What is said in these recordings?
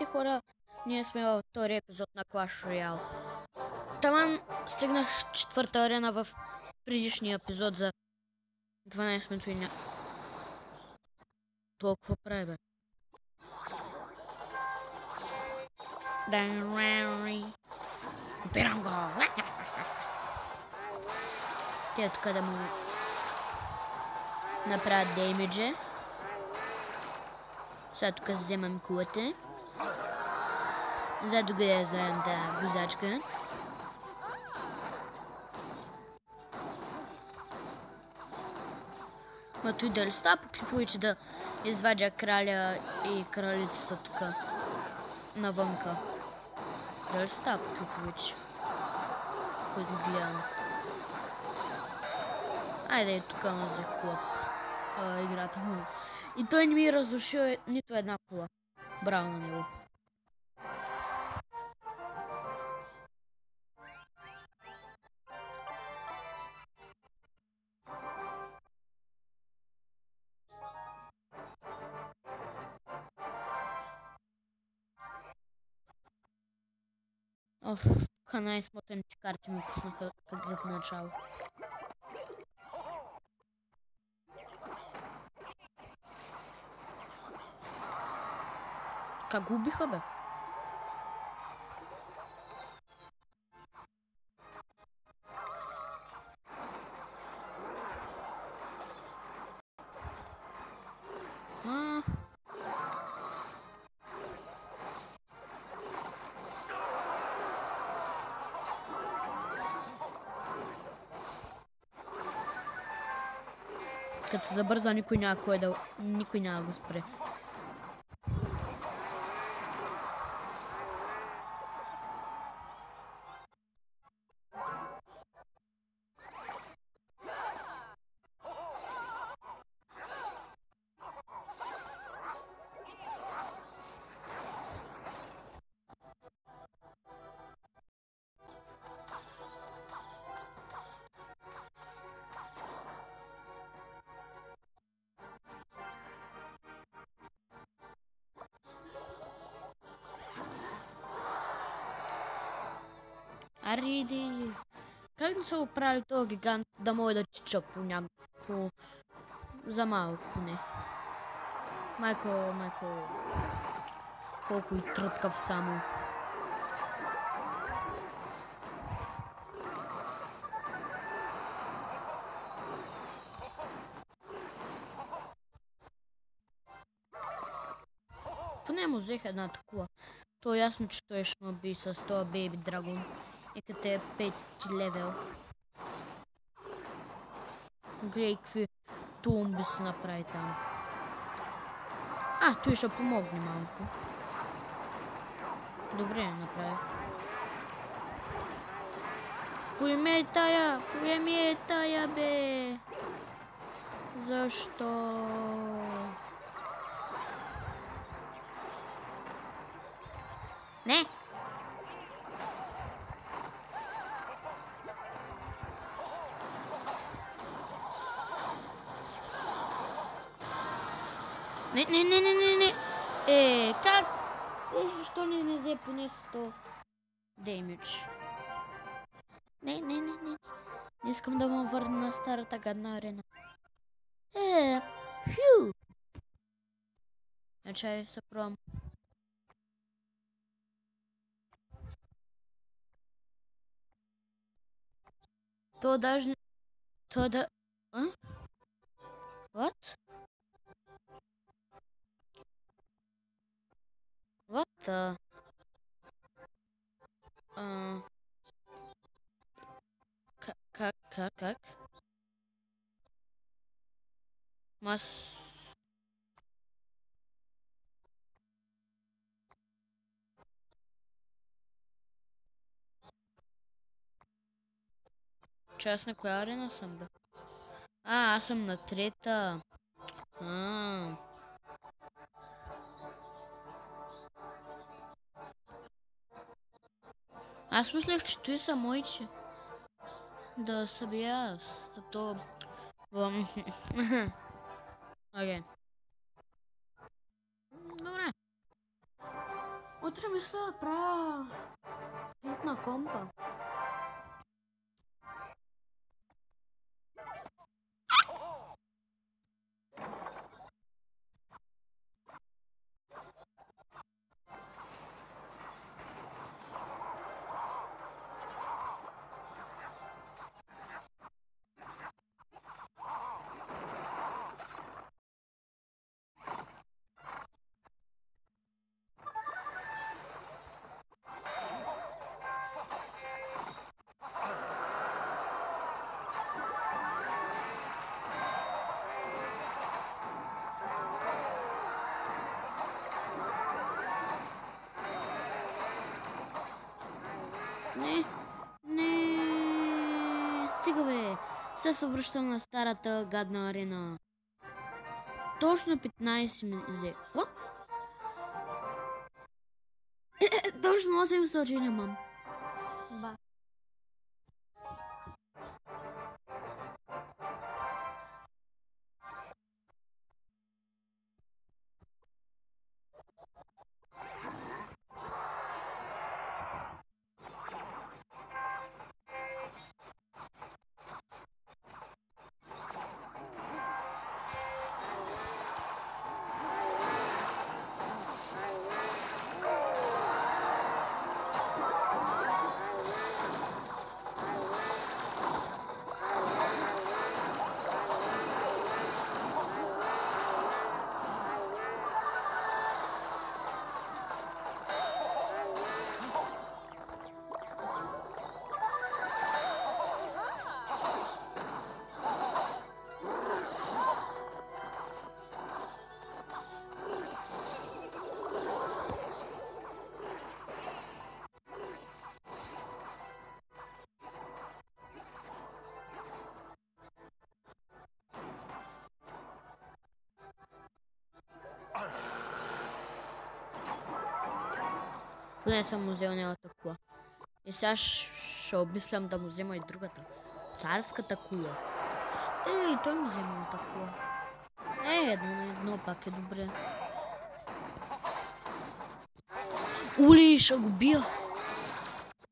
Здравейте, хора! Ние сме във втори епизод на Clash Royale. Таман стигнах четвърта арена в предишния епизод за 12 минути и толкова прави, бе. Копирам го! Те тук да му направят деймидже. Сега тук вземам кулата. Зад тук я вземем тази гузачка. Ма той дали става по клиповиче да извадя краля и кралицата тук навънка? Дали става по клиповиче? Който гледам. Айде и тук му взех кула. Играта му. И той не ми е разрушил нито една кула. Браво на него. Оф, тук най-смотените карти ми пуснаха как зад начало. Как го убиха, бе? Като се забърза, никой няма да го спре. Ариди, как не са оправили този гигант да може да тича по някакво... за малко, не. Майко, колко и тръткав само. Поне му взех една такова. То е ясно, че той ще ме би с този бейби драгон. И като е 5 левел. Гледай какви тумби се направи там. Той ще помогне малко. Добре направи. Поеми тая, бе! Защо? Не! Не. Как? Защо не ми взе поне 100 деймидж? Не. Не искам да му върна на старата гадна арена. Хю! Чай се пробвам. То даже... What? What the... Как? Аз на коя арена съм, бе? Аз съм на трета. Аз мислех, че той са моите. Да събия аз. Окей. Добре. Утре мисля да правя клип на компа. Не, стига бе. Се връщам на старата гадна арена. Точно 15 ми взе. What? Точно 800 имам. Ба. Поне съм му взел нямата кула. И сега ще обмислям да му взема и другата. Царската кула. Ей, той ми взема моята кула. Едно на едно пак е добре. Ули, ще го бия.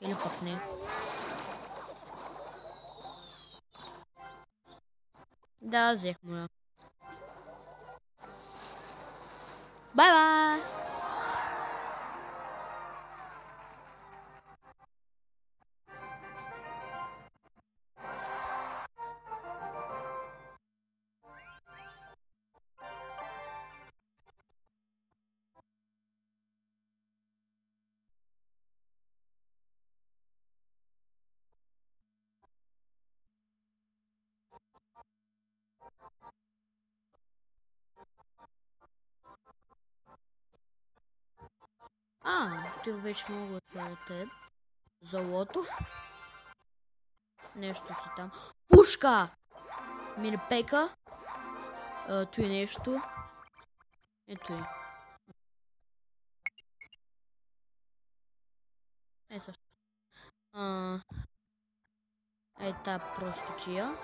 Или пък не. Да, взех му я. Бай-бай! Ти вече мога да отворя теб. Золото. Нещо си там. Пушка! Мирипека. Tu е нещо. Ето е. Също. Та просто чия.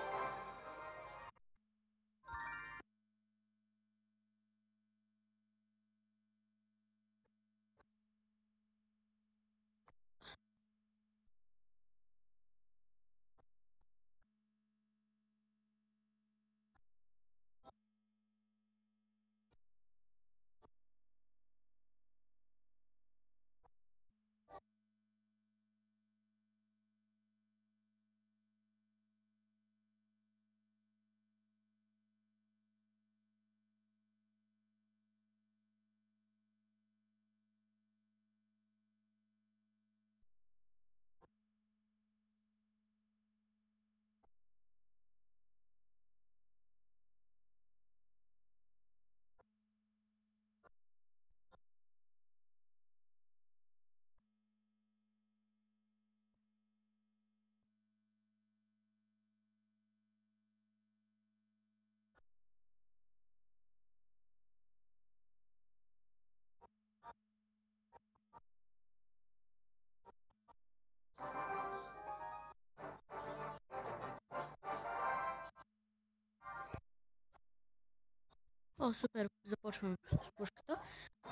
О, супер. Започваме с пушката.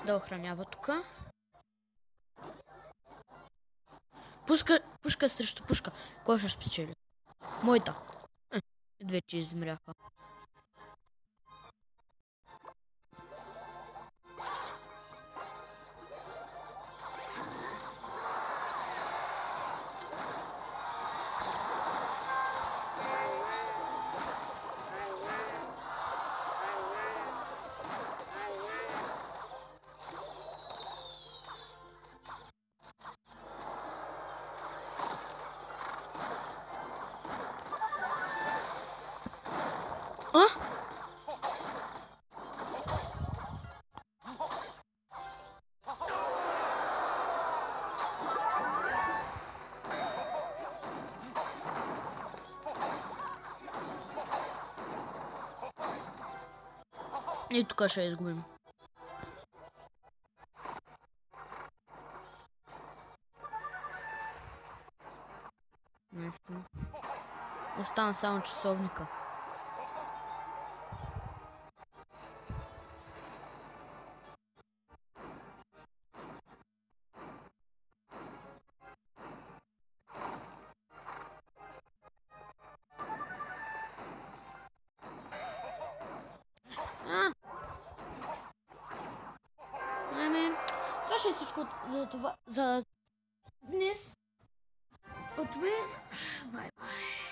Да охранява тук. Пушка срещу пушка. Кой ще спечели? Моята. Вече измряха. А? И тук ще изгубим. Наистина. Остана само часовника. Това ще е всичко за днес. От мен. Бай-бай.